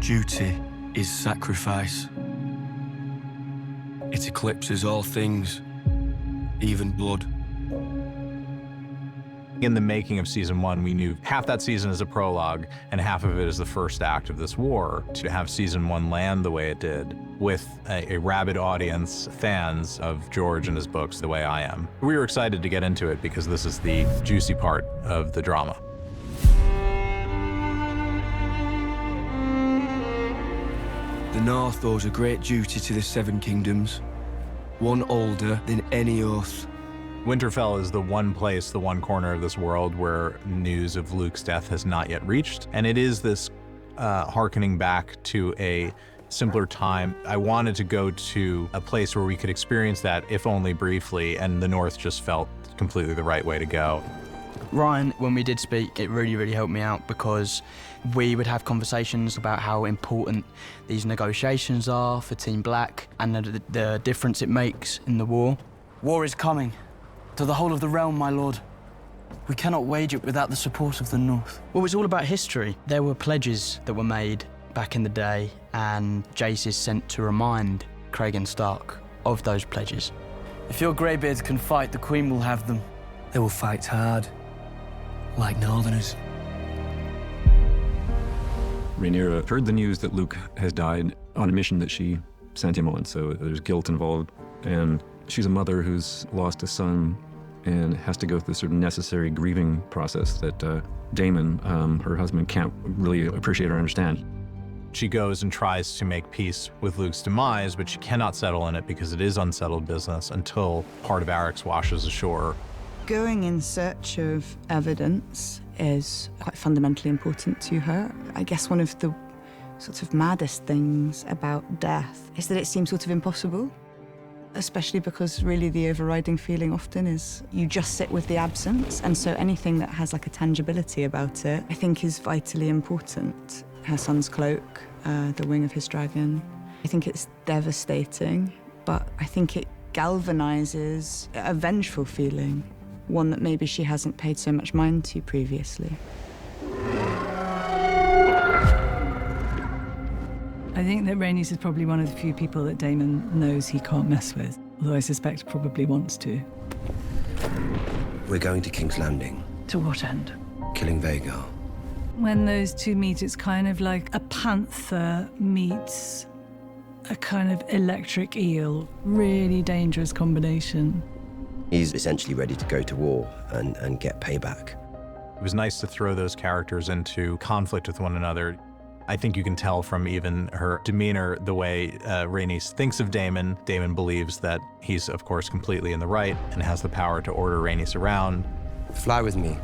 Duty is sacrifice. It eclipses all things, even blood. In the making of season 1, we knew half that season is a prologue and half of it is the first act of this war. To have season 1 land the way it did, with a rabid audience, fans of George and his books the way I am. We were excited to get into it because this is the juicy part of the drama. The North owes a great duty to the Seven Kingdoms, one older than any oath. Winterfell is the one place, the one corner of this world where news of Luke's death has not yet reached. And it is this hearkening back to a simpler time. I wanted to go to a place where we could experience that, if only briefly, and the North just felt completely the right way to go. Ryan, when we did speak, it really helped me out because we would have conversations about how important these negotiations are for Team Black and the difference it makes in the war. War is coming to the whole of the realm, my lord. We cannot wage it without the support of the North. Well, it's all about history. There were pledges that were made back in the day, and Jace is sent to remind Cregan Stark of those pledges. If your greybeards can fight, the Queen will have them. They will fight hard, like Northerners. Rhaenyra heard the news that Luke has died on a mission that she sent him on, so there's guilt involved. And she's a mother who's lost a son and has to go through this sort of necessary grieving process that Daemon, her husband, can't really appreciate or understand. She goes and tries to make peace with Luke's demise, but she cannot settle in it because it is unsettled business until part of Arrax washes ashore. Going in search of evidence is quite fundamentally important to her. I guess one of the sort of maddest things about death is that it seems sort of impossible, especially because really the overriding feeling often is you just sit with the absence, and so anything that has like a tangibility about it, I think is vitally important. Her son's cloak, the wing of his dragon. I think it's devastating, but I think it galvanizes a vengeful feeling, one that maybe she hasn't paid so much mind to previously. I think that Rhaenys is probably one of the few people that Daemon knows he can't mess with, although I suspect probably wants to. We're going to King's Landing, To what end? killing Vhagar. When those two meet, it's kind of like a panther meets a kind of electric eel. Really dangerous combination. He's essentially ready to go to war and get payback. It was nice to throw those characters into conflict with one another. I think you can tell from even her demeanor, the way Rhaenys thinks of Daemon. Daemon believes that he's, of course, completely in the right and has the power to order Rhaenys around. Fly with me.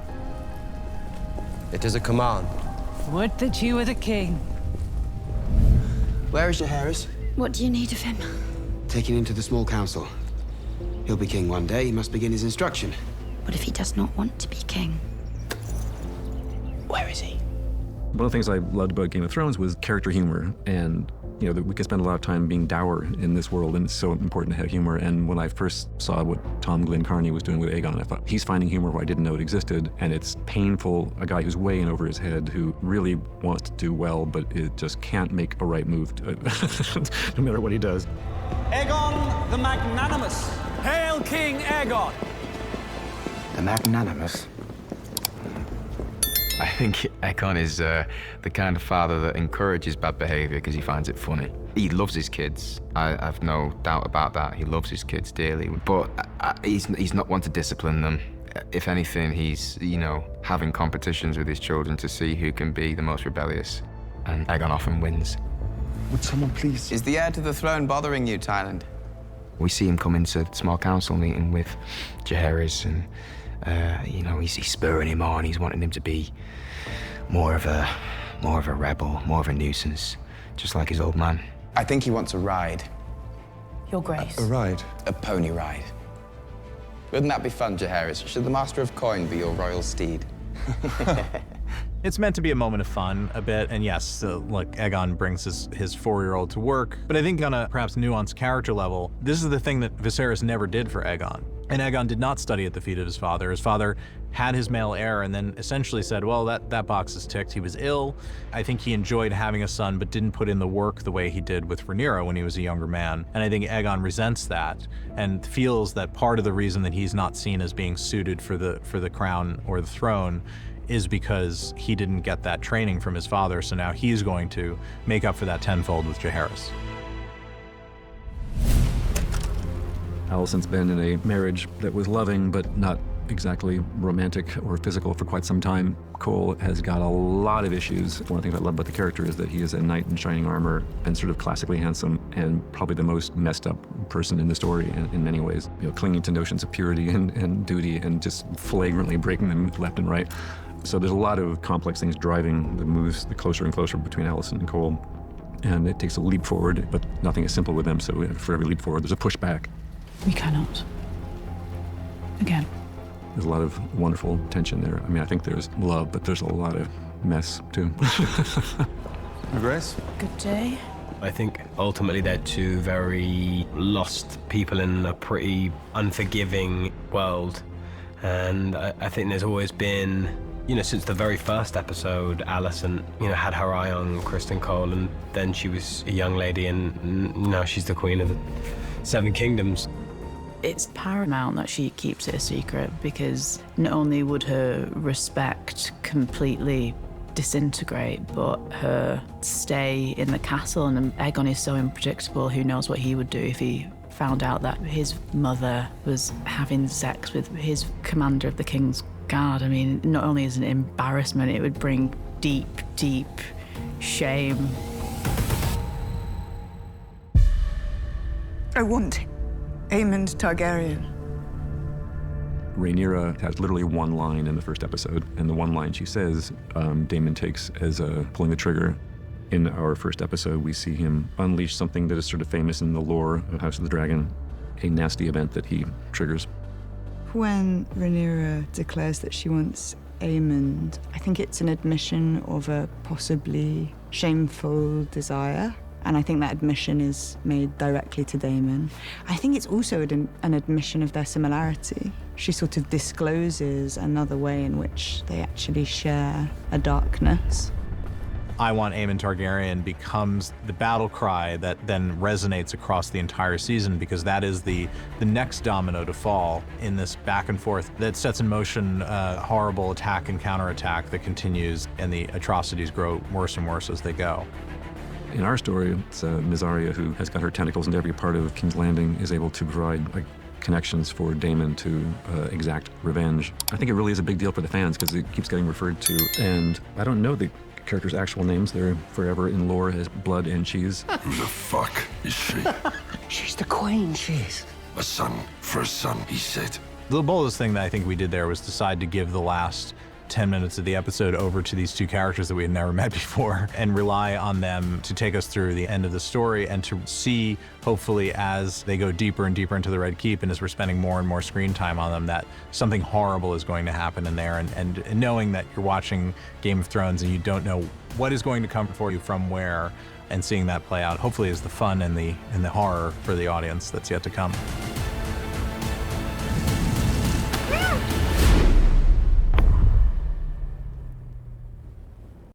It is a command. Would that you were the king. Where is Jaehaerys? What do you need of him? Taken into the small council. He'll be king one day. He must begin his instruction. What if he does not want to be king? Where is he? One of the things I loved about Game of Thrones was character humor, and you know, we could spend a lot of time being dour in this world, and it's so important to have humor. And when I first saw what Tom Glyn Carney was doing with Aegon, I thought, he's finding humor where I didn't know it existed, and it's painful. A guy who's way in over his head, who really wants to do well, but it just can't make a right move, no matter what he does. Aegon the Magnanimous. Hail King Aegon! The Magnanimous. I think Aegon is the kind of father that encourages bad behavior because he finds it funny. He loves his kids. I've no doubt about that. He loves his kids dearly, but he's not one to discipline them. If anything, he's, you know, having competitions with his children to see who can be the most rebellious, and Aegon often wins. Would someone please? Is the heir to the throne bothering you, Tyland? We see him come into the small council meeting with Jaehaerys, and you know, he's spurring him on. He's wanting him to be more of a rebel, more of a nuisance, just like his old man. I think he wants a ride. Your Grace. A ride? A pony ride. Wouldn't that be fun, Jaehaerys? Should the Master of Coin be your royal steed? It's meant to be a moment of fun, a bit, and yes, look, Aegon brings his 4-year-old to work, but I think on a perhaps nuanced character level, this is the thing that Viserys never did for Aegon. And Aegon did not study at the feet of his father. His father had his male heir and then essentially said, well, that box is ticked. He was ill. I think he enjoyed having a son, but didn't put in the work the way he did with Rhaenyra when he was a younger man. And I think Aegon resents that and feels that part of the reason that he's not seen as being suited for the crown or the throne is because he didn't get that training from his father. So now he's going to make up for that tenfold with Jaehaerys. Alicent's been in a marriage that was loving, but not exactly romantic or physical for quite some time. Cole has got a lot of issues. One of the things I love about the character is that he is a knight in shining armor and sort of classically handsome and probably the most messed up person in the story in many ways. You know, clinging to notions of purity and duty and just flagrantly breaking them left and right. So there's a lot of complex things driving the moves the closer and closer between Alicent and Cole. And it takes a leap forward, but nothing is simple with them. So for every leap forward, there's a pushback. We cannot. Again. There's a lot of wonderful tension there. I mean, I think there's love, but there's a lot of mess, too. Grace? Good day. I think ultimately they're two very lost people in a pretty unforgiving world. And I think there's always been, you know, since the very first episode, Alicent, you know, had her eye on Criston Cole, and then she was a young lady, and now she's the queen of the Seven Kingdoms. It's paramount that she keeps it a secret, because not only would her respect completely disintegrate, but her stay in the castle, and Aegon is so unpredictable, who knows what he would do if he found out that his mother was having sex with his commander of the King's Guard. I mean, not only is it an embarrassment, it would bring deep, deep shame. I want Aemond Targaryen. Rhaenyra has literally one line in the first episode, and the one line she says, Daemon takes as pulling the trigger. In our first episode, we see him unleash something that is sort of famous in the lore of House of the Dragon, a nasty event that he triggers. When Rhaenyra declares that she wants Aemond, I think it's an admission of a possibly shameful desire. And I think that admission is made directly to Daemon. I think it's also an admission of their similarity. She sort of discloses another way in which they actually share a darkness. I want Aemond Targaryen becomes the battle cry that then resonates across the entire season, because that is the next domino to fall in this back and forth that sets in motion horrible attack and counterattack that continues, and the atrocities grow worse and worse as they go. In our story, it's Ms. Arya, who has got her tentacles into every part of King's Landing, is able to provide connections for Daemon to exact revenge. I think it really is a big deal for the fans because it keeps getting referred to, and I don't know the characters' actual names. They're forever in lore as Blood and Cheese. Who the fuck is she? She's the queen, she is. A son for a son, he said. The boldest thing that I think we did there was decide to give the last 10 minutes of the episode over to these two characters that we had never met before and rely on them to take us through the end of the story, and to see, hopefully, as they go deeper and deeper into the Red Keep and as we're spending more and more screen time on them, that something horrible is going to happen in there. And knowing that you're watching Game of Thrones and you don't know what is going to come for you from where, and seeing that play out, hopefully, is the fun and the horror for the audience that's yet to come.